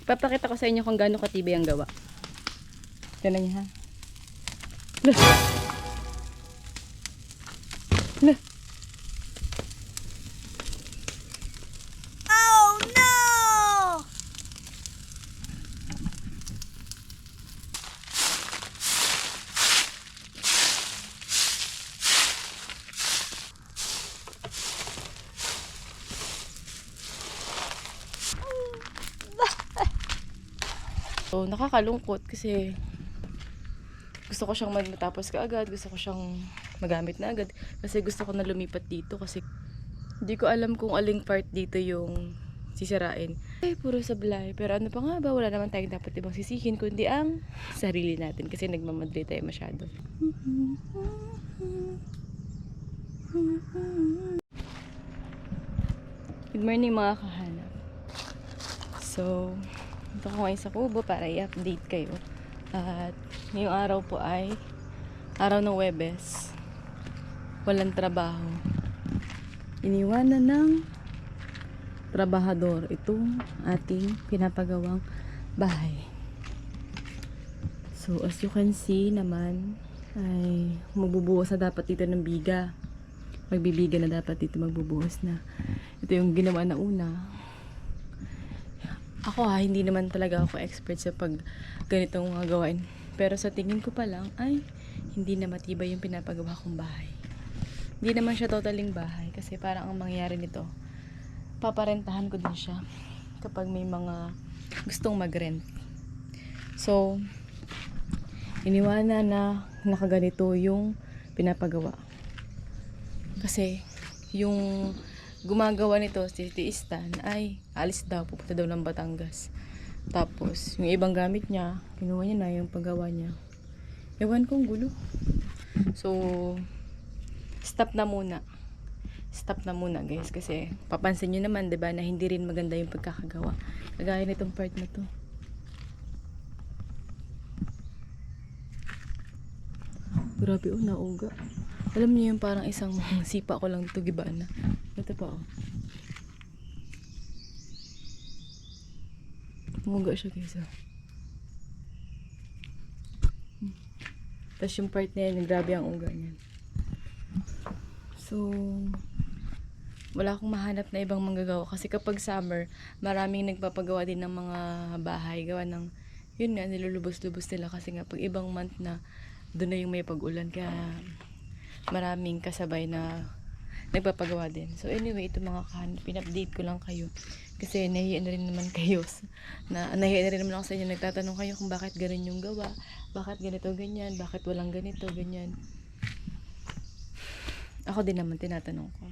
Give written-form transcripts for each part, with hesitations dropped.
Ipapakita ko sa inyo kung gaano katibay ang gawa. Tignan niyo ha. Lah. Lah. Oh no! So, nakakalungkot kasi gusto ko siyang matapos kaagad, gusto ko siyang magamit na agad kasi gusto ko na lumipat dito kasi hindi ko alam kung aling part dito yung sisirain. Ay, puro sablay. Pero ano pa nga ba, wala naman tayong dapat ibang sisihin kundi ang sarili natin kasi nagmamadali tayo masyado. Good morning mga kahanap. So, ito ko ngayon sa kubo para i-update kayo. At ngayong araw po ay araw ng Huwebes. Walang trabaho. Iniwanan ng trabahador itong ating pinapagawang bahay. So, as you can see naman ay magbubuhos na dapat dito ng biga. Magbibiga na dapat dito, magbubuhos na. Ito yung ginawa na una. Ako hindi naman talaga ako expert sa pag ganitong mga gawain. Pero sa tingin ko pa lang, ay, hindi na matibay yung pinapagawa kong bahay. Hindi naman siya totaling bahay. Kasi parang ang mangyayari nito, paparentahan ko din siya kapag may mga gustong mag-rent. So, iniwanan na nakaganito yung pinapagawa. Kasi, yung gumagawa nito, si Tiistan, ay alis daw, pupunta daw ng Batangas. Tapos, yung ibang gamit niya, kinuha niya na yung paggawa niya. Ewan kong gulo. So, stop na muna. Stop na muna guys, kasi papansin nyo naman, diba, na hindi rin maganda yung pagkakagawa. Kagaya nitong part na to. Grabe nauga. Alam niyo yung parang isang sipa ko lang ito gibaan na. Ito pa Umuga siya guys Tapos yung part na yan, grabe ang uga niyan. So, wala akong mahanap na ibang manggagawa kasi kapag summer, maraming nagpapagawa din ng mga bahay. Gawa ng, yun nga, nilulubos-lubos nila kasi nga pag ibang month na, doon na yung may pag-ulan. Kaya, maraming kasabay na nagpapagawa din. So anyway, ito mga kahanap, pin-update ko lang kayo. Kasi nahihiya na rin naman kayo. Nahihiya na rin naman ako sa inyo. Nagtatanong kayo kung bakit ganun yung gawa. Bakit ganito, ganyan. Bakit walang ganito, ganyan. Ako din naman tinatanong ko.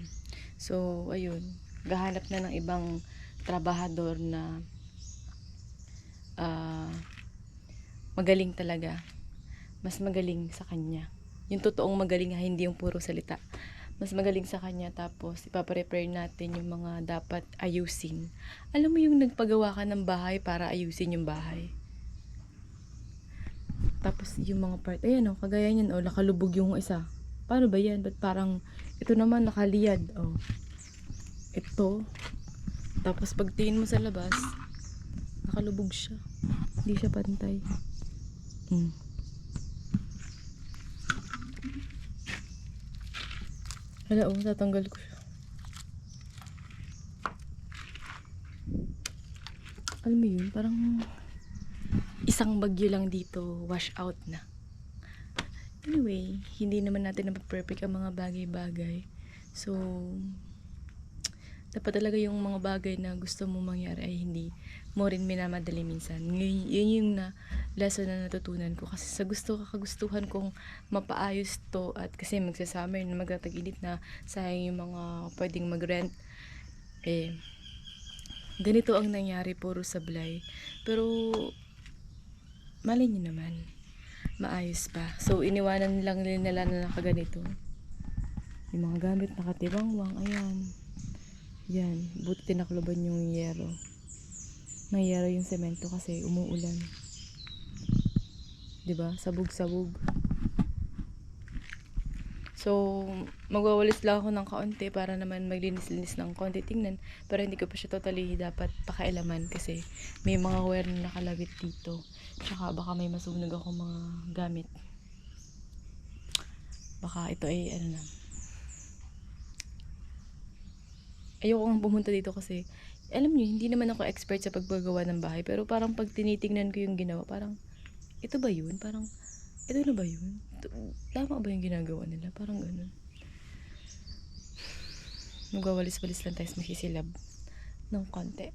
So, ayun. Gahanap na ng ibang trabahador na magaling talaga. Mas magaling sa kanya. Yung totoong magaling, hindi yung puro salita. Mas magaling sa kanya, tapos ipaprepare natin yung mga dapat ayusin. Alam mo yung nagpagawa ka ng bahay para ayusin yung bahay. Tapos yung mga part, ayan kagaya niyan, nakalubog yung isa. Paano ba yan? Ba't parang, ito naman nakaliyad, Ito. Tapos pagtingin mo sa labas, nakalubog siya. Hindi siya pantay. Hala, tatanggal ko siya. Alam mo yun, parang isang bagyo lang dito, wash out na. Anyway, hindi naman natin na-perfect ang mga bagay-bagay. So, dapat talaga yung mga bagay na gusto mo mangyari ay hindi mo rin minamadali minsan. Yun yung lesson na natutunan ko. Kasi sa kagustuhan kong mapaayos to, at kasi magsasummer na magtatag-init na, sayang yung mga pwedeng mag-rent. Ganito ang nangyari, puro sablay. Pero, malay nyo naman, maayos pa. So, iniwanan lang nila na nakaganito. Yung mga gamit nakatiwangwang, ayan. Yan, buti tinakloban yung yero. May yero yung semento kasi umuulan. 'Di ba? Sabog-sabog. So, magwawalis lang ako ng kaunti para naman maglinis-linis ng konti tingnan. Pero hindi ko pa siya totally dapat pakialaman kasi may mga wire na nakalagit dito. Tsaka baka may masunog ako mga gamit. Baka ito ay ano na. Ayoko nga pumunta dito kasi alam niyo, hindi naman ako expert sa paggagawa ng bahay. Pero parang pag tinitingnan ko yung ginawa, parang ito ba yun? Parang ito na ba yun? Tama ba yung ginagawa nila? Parang ganun. Magwawalis-walis lang tayo, masisilab ng konti.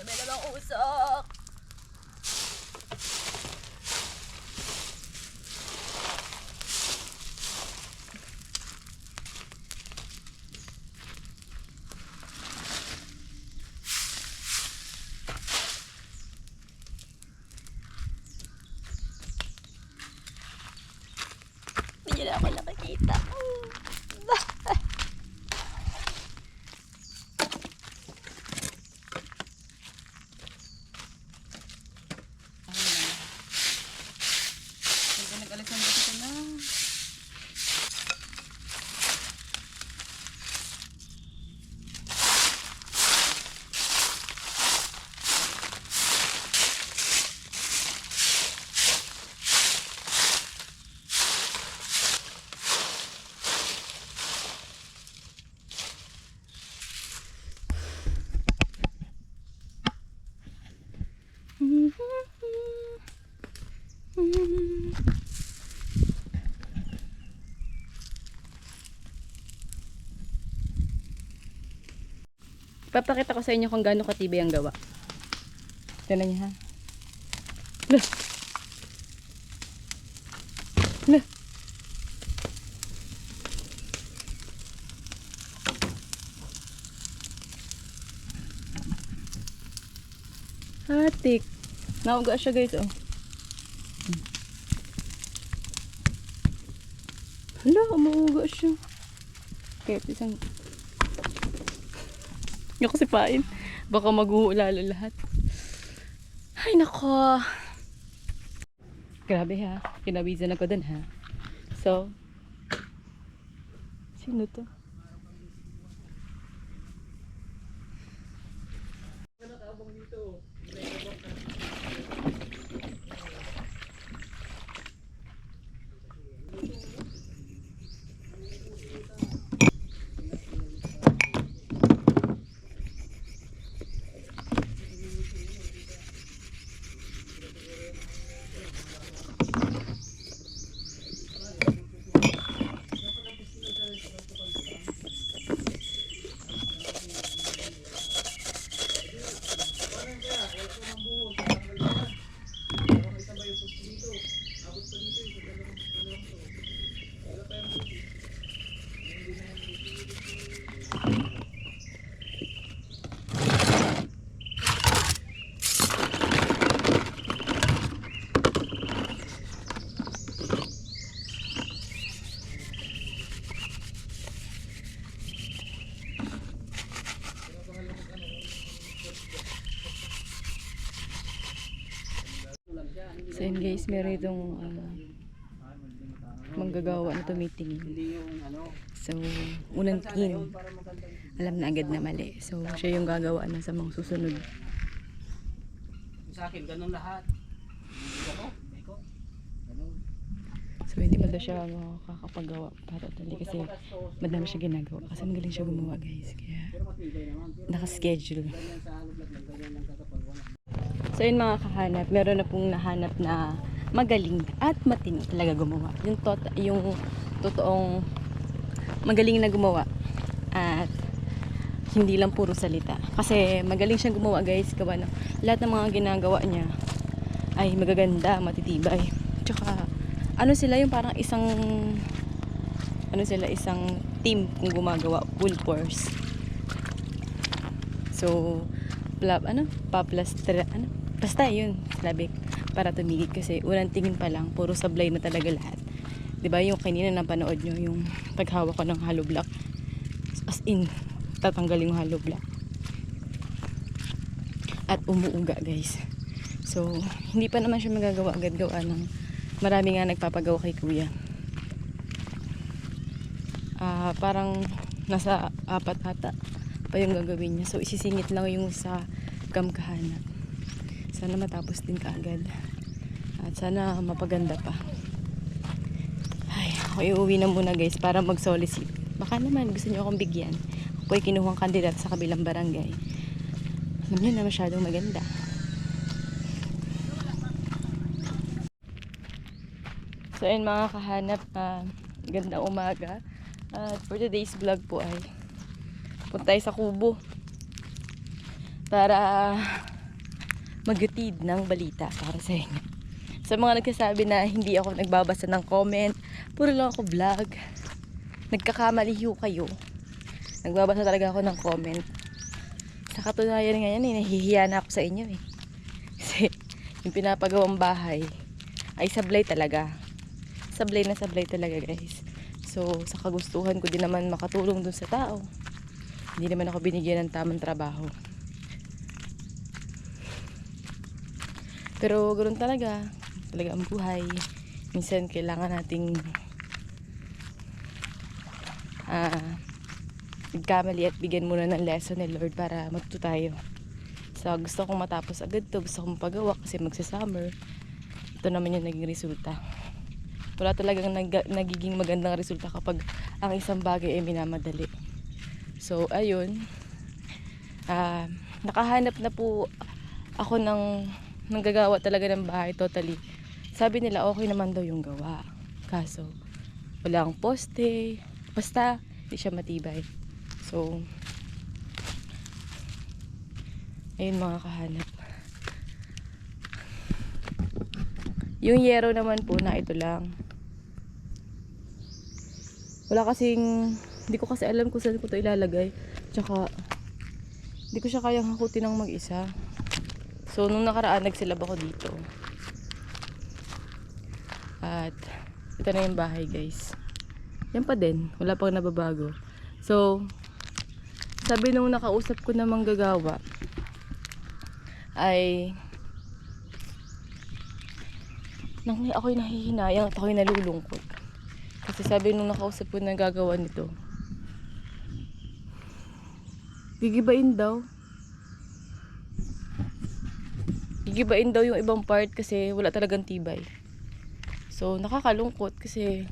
May namang usok! Hindi na ako nakakita. Nag-alasan ko ito na. Papakita ko sa inyo kung gaano katibay ang gawa. Tignan niyo ha. Lah. Lah. Hatik. Nauga siya guys oh. Hala, mauga siya. Okay, isang yung kasi pain. Baka mag-uulalo lahat. Ay, nako. Grabe ha. Kinabisan ako dun ha. So, sino to? So yun guys, meron itong manggagawa na tumitingin. So, unang tingin, alam na agad na mali. So, siya yung gagawa na sa mga susunod. Sa akin, ganun lahat. Ako, So hindi pa daw siya makakapagawa para tali kasi madami siya ginagawa. Kasi magaling siya gumawa guys. Kaya naka-schedule. So yun mga kahanap, meron na pong nahanap na magaling at matino talaga gumawa. Yung totoong magaling na gumawa at hindi lang puro salita. Kasi magaling siyang gumawa guys, gawa ng lahat ng mga ginagawa niya ay magaganda, matitibay. Tsaka ano sila yung parang isang team kung gumagawa, full force. So basta yun, slabik para tumigit kasi unang tingin pa lang puro sablay na talaga lahat. 'Di ba yung kanina napanood nyo yung paghawak ko ng hollow block, as in tatanggalin yung hollow block at umuuga guys. So hindi pa naman siya magagawa agad, gawa ng marami nga nagpapagawa kay kuya. Parang nasa 4 ata pa yung gagawin niya. So isisingit lang yung sa kamkahanap. Sana matapos din kaagad. At sana mapaganda pa. Ay, ako iuwi na muna guys para mag-solicit. Baka naman gusto niyo akong bigyan. Ako ay kinuhang kandidat sa kabilang barangay. Alam niyo na masyadong maganda. So ayun mga kahanap, gandang umaga. At for today's vlog po ay punta tayo sa Kubo para maghatid ng balita para sa inyo. Sa mga nagsasabi na hindi ako nagbabasa ng comment, puro lang ako vlog, nagkakamali kayo. Nagbabasa talaga ako ng comment. Sa katunayan ngayon, nahihiya na ako sa inyo eh. Kasi yung pinapagawang bahay ay sablay talaga. Sablay na sablay talaga guys. So sa kagustuhan ko din naman makatulong dun sa tao. Hindi naman ako binigyan ng tamang trabaho. Pero ganoon talaga ang buhay. Minsan kailangan nating magkamali at bigyan muna ng lesson ni Lord para matuto tayo. So gusto kong matapos agad to, gusto kong pagawa kasi magsa-summer. Ito naman yung naging resulta. Wala talagang nagiging magandang resulta kapag ang isang bagay ay minamadali. So ayun, nakahanap na po ako ng gagawa talaga ng bahay totally. Sabi nila okay naman daw yung gawa, kaso walang poste, basta hindi siya matibay. So ayun mga kahanap, yung yero naman po na ito lang. Wala kasing, hindi ko kasi alam kung saan ko ito ilalagay. Tsaka hindi ko siya kayang hakutin ng mag-isa. So nung nakaraan nagsilab ako dito. At ito na yung bahay guys. Yan pa din, wala pang nababago. So sabi nung nakausap ko na manggagawa ay ako'y nahihinayang at ako'y nalulungkot. Kasi sabi nung nakausap ko na gagawa nito, gigibain daw yung ibang part kasi wala talagang tibay. So nakakalungkot kasi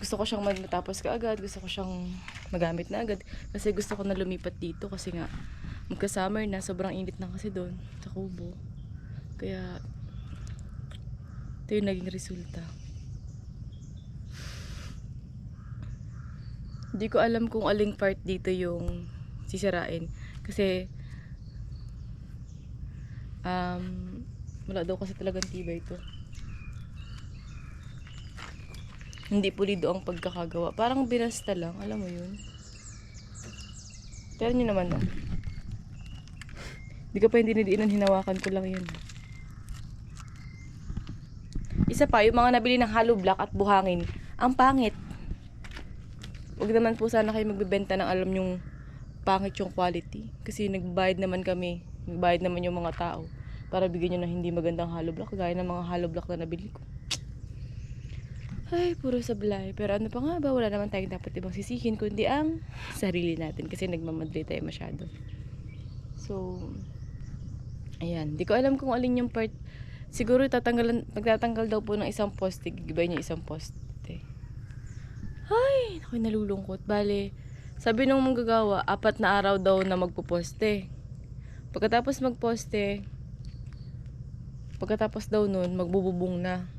gusto ko siyang matapos kaagad, gusto ko siyang magamit na agad kasi gusto ko na lumipat dito kasi nga magka-summer na, sobrang init na kasi doon sa Kubo. Kaya ito yung naging resulta. Hindi ko alam kung aling part dito yung sisirain kasi wala daw kasi talagang tibay ito. Hindi pulido ang pagkakagawa, parang binasta lang, alam mo yun. Pero nyo naman hindi ka pa hindi dinidiinan, hinawakan ko lang yun. Isa pa, yung mga nabili ng hollow block at buhangin, ang pangit. Huwag naman po sana kayo magbebenta ng alam yung pangit yung quality. Kasi nagbayad naman yung mga tao para bigyan nyo ng hindi magandang hollow block, kagaya ng mga hollow block na nabili ko. Ay, puro sablay. Pero ano pa nga ba, wala naman tayong dapat ibang sisihin kundi ang sarili natin kasi nagmamadali tayo masyado. So ayan, di ko alam kung alin yung part Siguro magtatanggal daw po ng isang poste, gigibay niya isang poste. Ay, ako'y nalulungkot. Bale, sabi nung manggagawa, 4 na araw daw na magpuposte. Pagkatapos daw nun, magbububong na.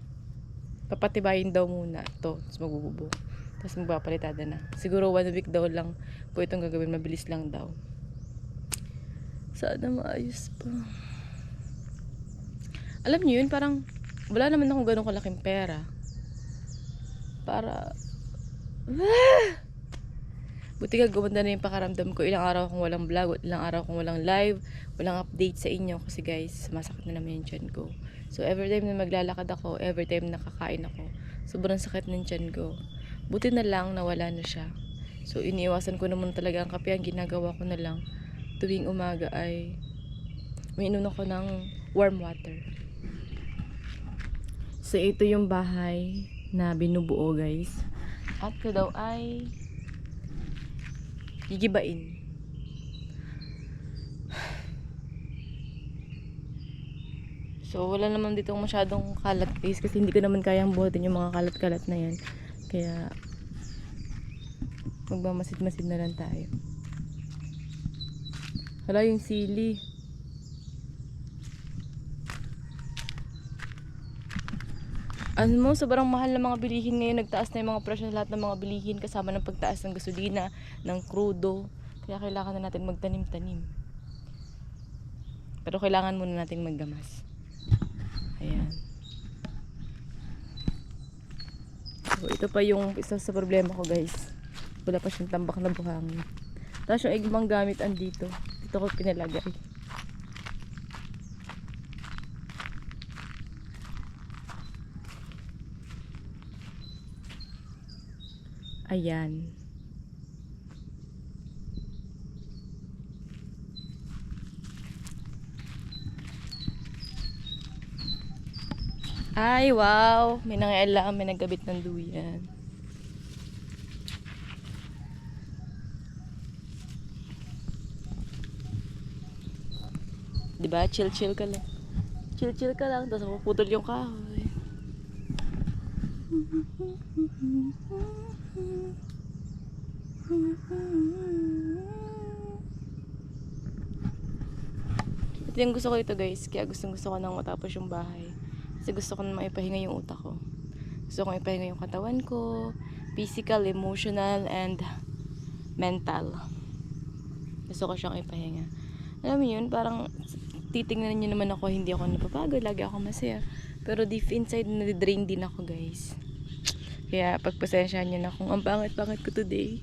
Papatibayin daw muna to, tapos magbububong. Tapos magpapalitada na. Siguro 1 week daw lang po itong gagawin, mabilis lang daw. Sana maayos pa. Alam niyo yun, parang wala naman akong ganun kalaking pera. Para buti ka gumanda na yung pakaramdam ko. Ilang araw akong walang vlog, ilang araw akong walang live, walang update sa inyo kasi guys, masakit na naman yung tiyan ko. So every time na maglalakad ako, every time nakakain ako, sobrang sakit ng tiyan ko. Buti na lang nawala na siya. So iniiwasan ko naman talaga ang kape. Ang ginagawa ko na lang tuwing umaga ay umiinom ako ng warm water. So ito yung bahay na binubuo guys. At ko daw ay gigibain. So wala naman dito masyadong kalat guys kasi hindi ko naman kayang buhatin yung mga kalat-kalat na yan. Kaya magmamasid-masid na lang tayo. Hala yung sili. Ano mo, sobrang mahal na mga bilihin ngayon. Nagtaas na yung mga presyo ng lahat ng mga bilihin kasama ng pagtaas ng gasolina, ng krudo. Kaya kailangan na natin magtanim-tanim. Pero kailangan muna natin maggamas. Ayan. So, ito pa yung isa sa problema ko guys. Wala pa siyang tambak na buhangin. Tapos yung igmang gamit andito. Dito ko pinalagay. Ayan. Ay, wow. May nangyayala, may nagkabit ng duyan. Diba? Chill-chill ka lang. Chill-chill ka lang. Tapos mapuputol yung kahoy. Ito yung gusto ko ito guys. Kaya gusto ko nang matapos yung bahay. Kasi gusto ko na maipahinga yung utak ko. Gusto ko ipahinga yung katawan ko. Physical, emotional, and mental. Gusto ko siyang ipahinga. Alam mo yun, parang titingnan niyo naman ako, hindi ako napapagod, lagi ako masaya. Pero deep inside, nadidrain din ako guys. Kaya pagpasensyahan niyo na kung ang pangit-pangit ko today.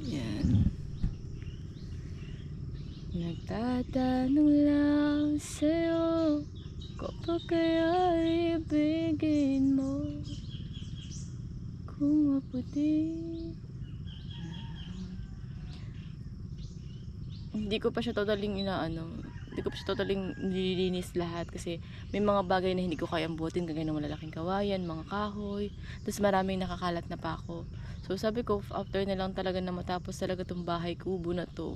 Yan. Nagtatanong lang sa'yo, kapag kaya ibigin mo, kung maputi. Hindi ko pa siya totaling hindi ko pa siya totaling nililinis lahat kasi may mga bagay na hindi ko kayang buhatin, kagaya ng malalaking kawayan, mga kahoy, tapos maraming nakakalat na pa ako. So sabi ko, after na lang talaga na matapos talaga tong bahay kubo na to.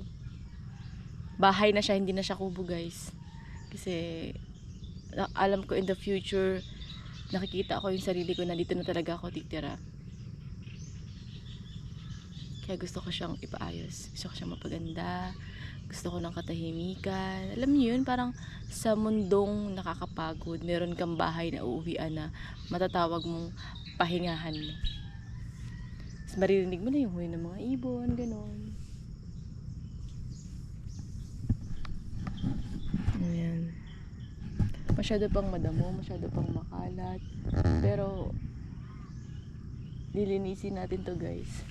Bahay na siya, hindi na siya kubo guys. Kasi alam ko in the future, nakikita ko yung sarili ko na dito na talaga ako titira. Kaya gusto ko siyang ipaayos. Gusto ko siyang mapaganda. Gusto ko ng katahimikan. Alam niyo yun, parang sa mundong nakakapagod, meron kang bahay na uuwian na matatawag mong pahingahan mo. Tapos maririnig mo na yung huni ng mga ibon, ganon. Ayan. Masyado pang madamo, masyado pang makalat. Pero lilinisin natin to guys.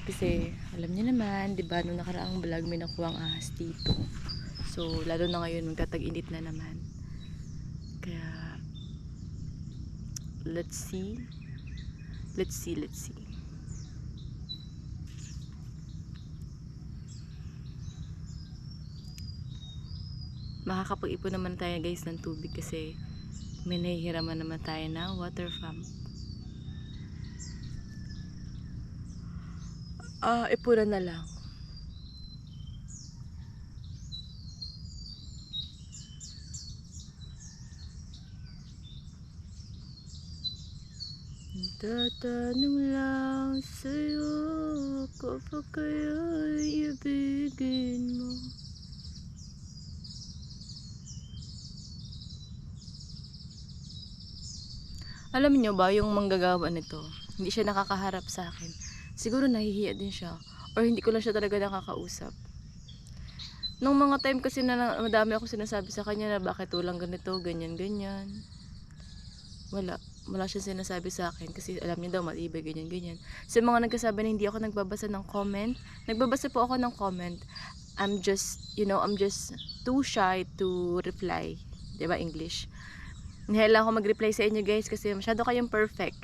Kasi alam niyo naman, 'di ba, nung nakaraang vlog may nakuhang ahas dito. So lalo na ngayon magtatag-init na naman. Kaya let's see. Makakapag-ipon naman tayo guys ng tubig kasi may nahihiraman naman tayo na water pump. Ipunan na lang. Tatanong lang sa'yo, kapag kaya'y ibigin mo. Alam niyo ba, yung manggagawa nito, hindi siya nakakaharap sa akin. Siguro nahihiya din siya. Or hindi ko lang siya talaga nakakausap. Nung mga time kasi na madami ako sinasabi sa kanya na bakit walang ganito, ganyan, ganyan. Wala siyang sinasabi sa akin kasi alam niya daw matibay, ganyan, ganyan. Sa mga nagkasabi na hindi ako nagbabasa ng comment, nagbabasa po ako ng comment. I'm just too shy to reply. Diba, English? Nahiya ako mag-reply sa inyo guys kasi masyado kayong perfect.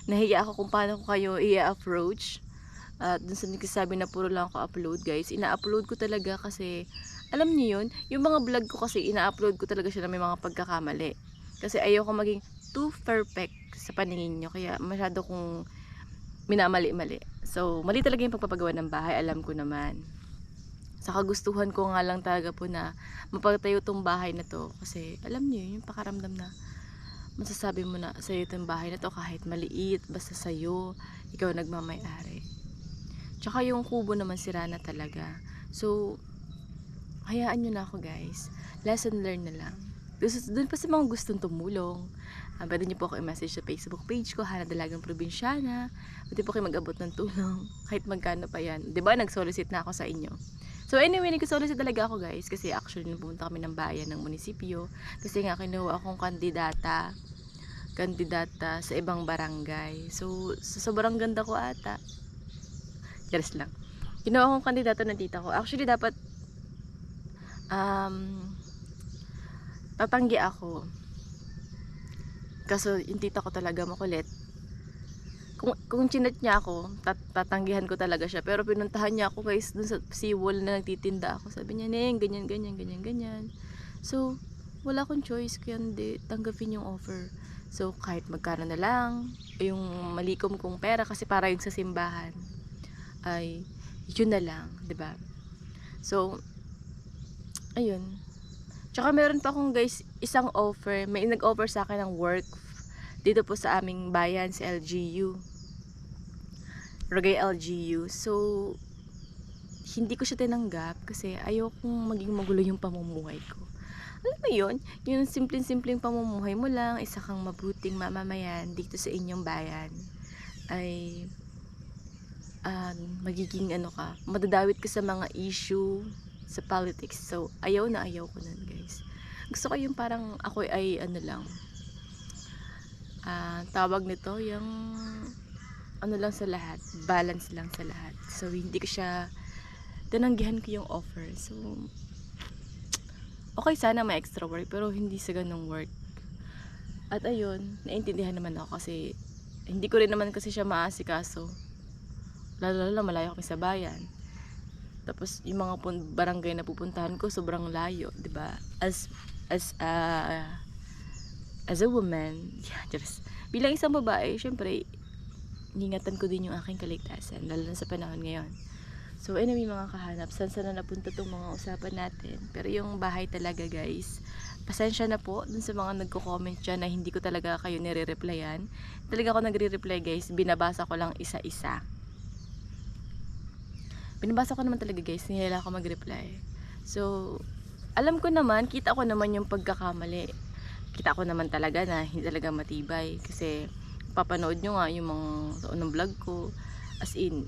Nahiya ako kung paano ko kayo i-approach. At dun sa nagsasabi na puro lang ako upload guys, ina-upload ko talaga kasi alam niyo yun, yung mga vlog ko kasi ina-upload ko talaga siya na may mga pagkakamali. Kasi ayoko maging too perfect sa paningin nyo, kaya masyado kong minamali-mali. So, mali talaga yung pagpapagawa ng bahay, alam ko naman. Sa kagustuhan ko nga lang talaga po na mapagtayo tong bahay na to kasi alam niyo yung pakaramdam na masasabi mo na sa'yo itong bahay na to kahit maliit, basta sa'yo, ikaw nagmamay-ari. Tsaka yung kubo naman sira na talaga. So, hayaan nyo na ako guys. Lesson learned na lang. Doon pa sa mga gustong tumulong, pwede nyo po ako i-message sa Facebook page ko, Hana Dalagang Probinsyana. Pwede po kayo mag-abot ng tulong. Kahit magkano pa yan. Diba, nag-solicit na ako sa inyo. So anyway, nag-solicit talaga ako guys. Kasi actually, pumunta kami ng bayan ng munisipyo. Kasi nga, kinuha akong kandidata sa ibang barangay. So, sobrang ganda ko ata. Charis lang. Kinuha akong kandidato ng tita ko. Actually, dapat tatanggi ako. Kaso, yung tita ko talaga makulit. Kung chinat niya ako, tatanggihan ko talaga siya. Pero pinuntahan niya ako guys dun sa seawall na nagtitinda ako. Sabi niya, Neng, ganyan, ganyan, ganyan, ganyan. So, wala akong choice. Kaya hindi tanggapin yung offer. So, kahit magkano na lang, yung malikom kong pera kasi para yung sa simbahan, ay yun na lang, 'di ba? So ayun. Tsaka meron pa akong guys isang offer, may nag-offer sa akin ng work dito po sa aming bayan sa LGU. Ragay LGU. So hindi ko siya tinanggap kasi ayokong maging magulo yung pamumuhay ko. Alam mo yun? Yung simpleng-simpleng pamumuhay mo lang, isa kang mabuting mamamayan dito sa inyong bayan ay magiging madadawit ka sa mga issue sa politics. So, ayaw ko nun guys. Gusto ko yung parang ako ay tawag nito, yung lang sa lahat, balance lang sa lahat. So, hindi ko siya, tinanggihan ko yung offer. So, okay sana may extra work, pero hindi sa ganung work. At ayun, naintindihan naman ako kasi hindi ko rin naman kasi siya maasikaso. Lalo malayo kami sa bayan. Tapos yung mga barangay na pupuntahan ko sobrang layo, 'di ba? As a woman, bilang isang babae, syempre ingatan ko din yung aking kaligtasan lalo na sa panahon ngayon. So anyway mga kahanap, saan na napunta tong mga usapan natin. Pero yung bahay talaga guys, pasensya na po dun sa mga nagko-comment dyan na hindi ko talaga kayo nire-replyan. Talaga ako nagre-reply guys, binabasa ko lang isa-isa. Binabasa ko naman talaga guys, hindi nila ako mag-reply. So, alam ko naman, kita ko naman yung pagkakamali. Kita ko naman talaga na hindi talaga matibay. Kasi, papanood nyo nga yung mga unang vlog ko. As in,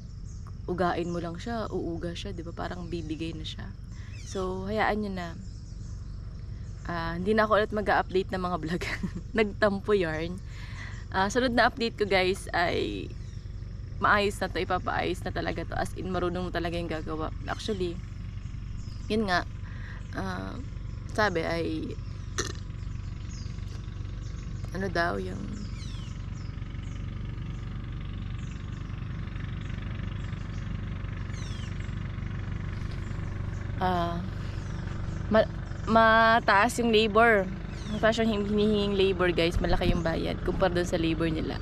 ugain mo lang siya, uuga siya, di ba? Parang bibigay na siya. So, hayaan nyo na. Hindi na ako ulit mag-update ng mga vlog. Nagtampo yarn. Sunod na update ko guys ay maayos na to, ipapaayos na talaga to, as in marunong mo talaga yung gagawa. Actually yun nga, sabi ay daw yung mataas yung labor, mataas yung hinihinging labor guys, malaki yung bayad kumpara dun sa labor nila.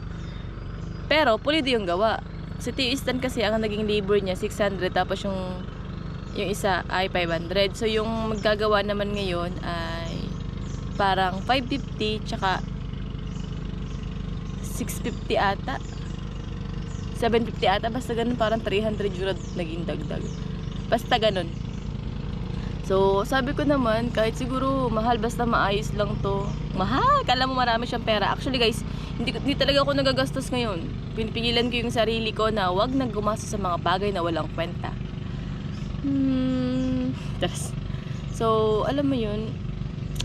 Pero pulido yung gawa. Sa T-Eastern kasi ang naging labor niya 600, tapos yung isa ay 500. So yung maggagawa naman ngayon ay parang 550 tsaka 650 ata. 750 ata. Basta ganun, parang 300 euro naging dagdag. Basta ganun. So, sabi ko naman, kahit siguro mahal, basta maayos lang to. Mahal! Kala mo marami siyang pera. Actually guys, hindi talaga ako nagagastos ngayon. Pinipigilan ko yung sarili ko na wag nang gumastos sa mga bagay na walang kwenta. So, alam mo yun,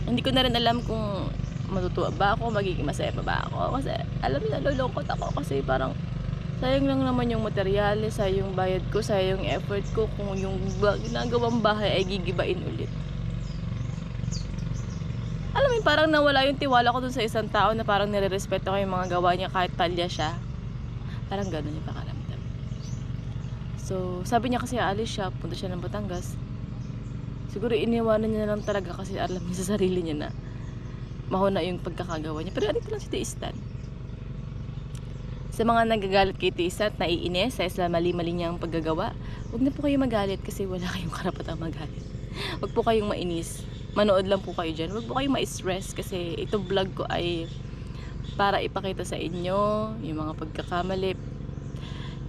hindi ko na rin alam kung matutuwa ba ako, magiging masaya pa ba ako. Kasi, alam mo, nalulungkot ako kasi parang sayang lang naman yung materyales, sayang yung bayad ko, sayang yung effort ko kung yung ginagawang bahay ay gigibain ulit. Alam mo, parang nawala yung tiwala ko dun sa isang tao na parang nire-respeto ko yung mga gawa niya kahit palya siya. Parang ganun yung pakaramdam. So, sabi niya kasi aalis siya, punta siya ng Batangas. Siguro iniwanan niya na lang talaga kasi alam niya sa sarili niya na mahuna yung pagkakagawa niya. Pero ano lang si Tiistan. Sa mga nagagalit kay Tisat, naiinis sa mali-mali niyang paggagawa, huwag na po kayo magalit kasi wala kayong karapatang magalit. Huwag po kayong mainis. Manood lang po kayo dyan. Huwag po kayong ma-stress kasi itong vlog ko ay para ipakita sa inyo yung mga pagkakamali.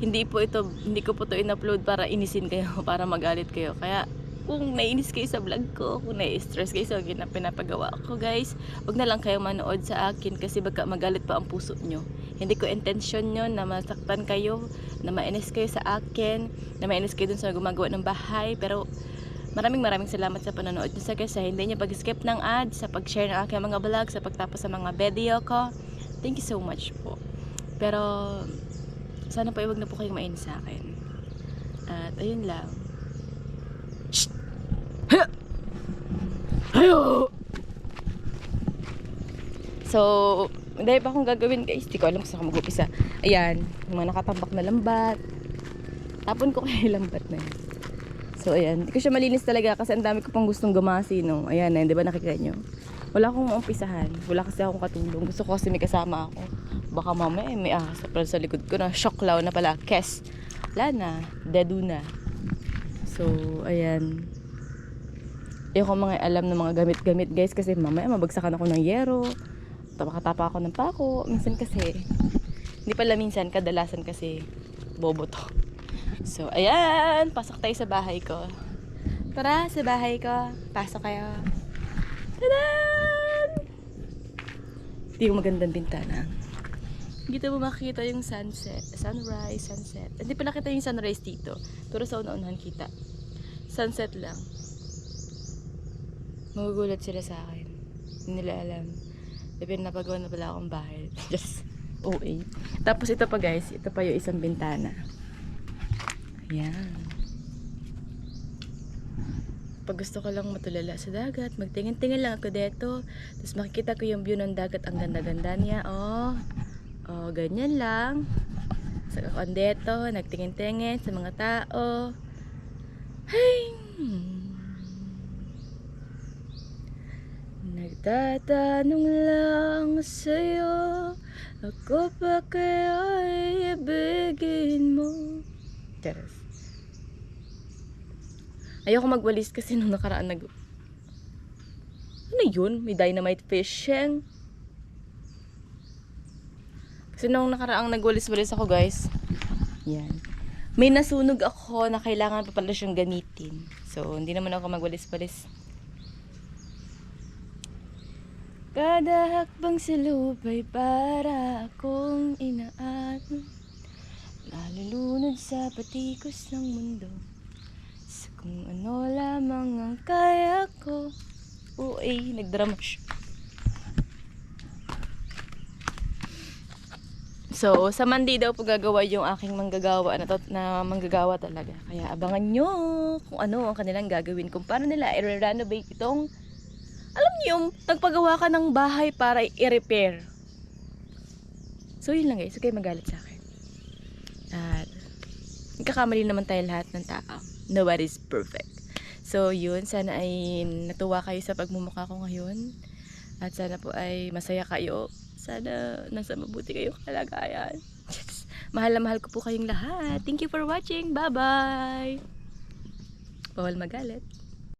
Hindi ko po ito in-upload para inisin kayo, para magalit kayo. Kaya kung naiinis kayo sa vlog ko, kung nai-stress kayo sa pinapagawa ko, guys, wag na lang kayo manood sa akin kasi baka magalit pa ang puso nyo. Hindi ko intensyon nyo na masaktan kayo, na mainis kayo sa akin, na mainis kayo dun sa gumagawa ng bahay. Pero maraming salamat sa panonood nyo sa hindi nyo pag-skip ng ads, sa pag-share ng aking mga vlog, sa pagtapos sa mga video ko. Thank you so much po. Pero sana po, wag na po kayong mainis sa akin. At ayun lang. So, dahil pa akong gagawin guys, di ko alam kung saan ako mag-upisa. Ayan, yung mga nakatambak na lambat. Tapon ko kaya yung lambat na yun. So, ayan, di ko siya malinis talaga kasi ang dami ko pang gustong gumasi, no. Ayan, di ba nakikita nyo? Wala akong maumpisahan. Wala kasi akong katulong. Gusto ko kasi may kasama ako. Baka mamaya may ahas sa likod ko na shoklaw na pala. Kes. Wala na. Dedu na. So, ayan. Ayoko mga alam ng mga gamit-gamit guys kasi mamaya mabagsakan ako ng yero. Makatapa ako ng pako. Minsan kasi, hindi pala minsan, kadalasan kasi bobo to. So, ayan. Pasok tayo sa bahay ko. Tara, sa bahay ko. Pasok kayo. Tadaan! Hindi yung magandang bintana. Dito mo makikita yung sunset, sunrise, sunset. Hindi pa nakita yung sunrise dito. Pero sa una-unahan kita. Sunset lang. Magugulat sila sa akin. Hindi nila alam. Napagawa na pala akong bahay. Just OA. Tapos ito pa guys, ito pa yung isang bintana. Ayan. Pag gusto ko lang matulala sa dagat, magtingin-tingin lang ako dito. Tapos makikita ko yung view ng dagat. Ang ganda-ganda niya. Oh, ganyan lang. Saka ako dito, nagtingin-tingin sa mga tao. Hey! Nagtatanong lang sa'yo, ako pa kaya ibigin mo? Charas. Ayoko magwalis kasi nung nakaraan ano yun? May dynamite fishing. Kasi nung nakaraang nagwalis-walis ako guys, yan. May nasunog ako na kailangan pa pala siyang gamitin. So, hindi naman ako magwalis-walis. Kada hakbang sa lupay para akong inaan, nalulunod sa patikos ng mundo, sa kung ano lamang ang kaya ko. Uy, nagdrama siya. So, sa Monday daw po gagawa yung aking manggagawa na manggagawa talaga. Kaya abangan nyo kung ano ang kanilang gagawin, kung paano nila i-renovate itong, alam niyo yung nagpagawa ka ng bahay para i-repair. So yun lang guys, huwag kayo magalit sa akin. At nagkakamali naman tayo lahat ng tao. Nobody's perfect. So yun, sana ay natuwa kayo sa pagmumukha ko ngayon. At sana po ay masaya kayo. Sana nasa mabuti kayong kalagayan. Mahal na mahal ko po kayong lahat. Thank you for watching. Bye-bye. Bawal magalit.